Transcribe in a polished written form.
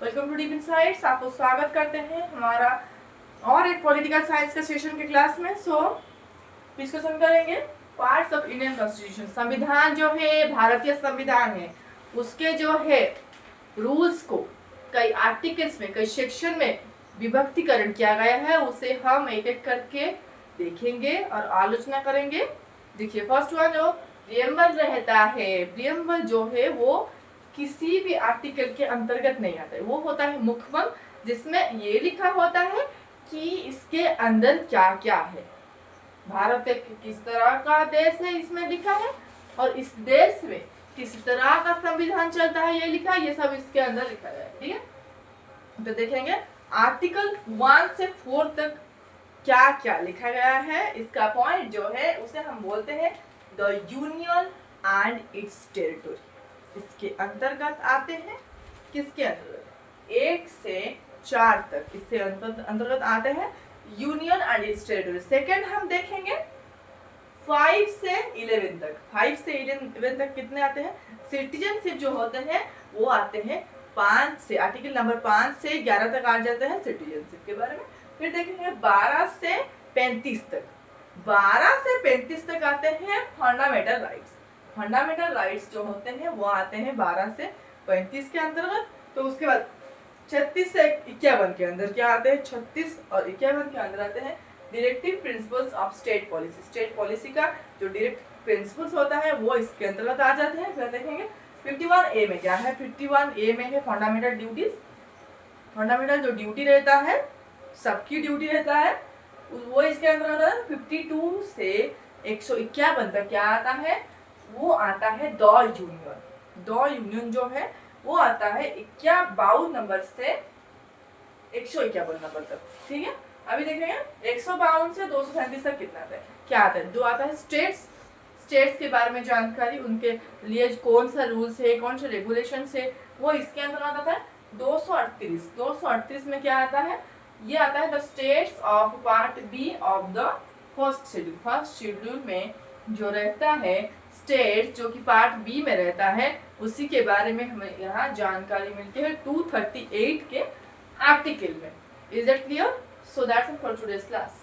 Welcome to deep insights. आपको स्वागत करते हैं हमारा और एक पॉलिटिकल साइंस के सेशन के क्लास में। डिस्कशन करेंगे पार्ट्स ऑफ इंडियन कॉन्स्टिट्यूशन। संविधान जो है, भारतीय संविधान है, उसके जो है रूल्स को कई आर्टिकल्स में, कई सेक्शन में विभक्तिकरण किया गया है। उसे हम एक एक करके देखेंगे और आलोचना करेंगे। देखिए, फर्स्ट वन जो प्रियम्बल रहता है, प्रियम्बल जो है वो किसी भी आर्टिकल के अंतर्गत नहीं आता है। वो होता है मुखबंद, जिसमें ये लिखा होता है कि इसके अंदर क्या क्या है। भारत एक किस तरह का देश है इसमें लिखा है, और इस देश में किस तरह का संविधान चलता है ये लिखा है। ये सब इसके अंदर लिखा है। ठीक है, तो देखेंगे आर्टिकल 1 से 4 तक क्या क्या लिखा गया है। इसका पॉइंट जो है उसे हम बोलते हैं the union and it's territory. इसके अंतर्गत आते हैं, किसके अंतर्गत? 1 से 4 तक इससे अंतर्गत आते हैं union and it's territory. Second हम देखेंगे 5 से 11 तक। 5 से 11 तक कितने आते हैं? सिटीजनशिप जो होते हैं वो आते हैं 5 से, आर्टिकल नंबर 5 से 11 तक आ जाते हैं सिटीजनशिप के बारे में। फिर देखेंगे 12 से 35 तक। 12 से 35 तक आते हैं फंडामेंटल राइट्स। फंडामेंटल राइट्स जो होते हैं वो आते हैं 12 से 35 के अंतर्गत। तो उसके बाद 36 से 51 के अंदर क्या आते हैं? 36 और 51 के अंदर आते हैं directive principles of state policy. State policy का जो डायरेक्ट प्रिंसिपल्स होता है वो इसके अंतर्गत आ जाते हैं। फिर देखेंगे 51A में क्या है? 51A में है फंडामेंटल ड्यूटीज। फंडामेंटल जो ड्यूटी रहता है, सबकी ड्यूटी रहता है, वो इसके अंदर आता है। 52 से 151 तक क्या आता है? वो आता है द यूनियन। द यूनियन जो है वो आता है 52 नंबर से 151 नंबर तक। ठीक है, अभी देखेंगे 152 से 237 तक कितना आता है, क्या आता है? जो आता है स्टेट्स। स्टेट्स के बारे में जानकारी, उनके लिए कौन सा रूल्स है, कौन से रेगुलेशन है, वो इसके अंदर आता है। 238 में क्या आता है? ये आता है the states of part B of the first schedule. First schedule में जो रहता है स्टेट, जो कि पार्ट बी में रहता है, उसी के बारे में हमें यहाँ जानकारी मिलती है 238 के आर्टिकल में। Is that clear? So that's it for today's class.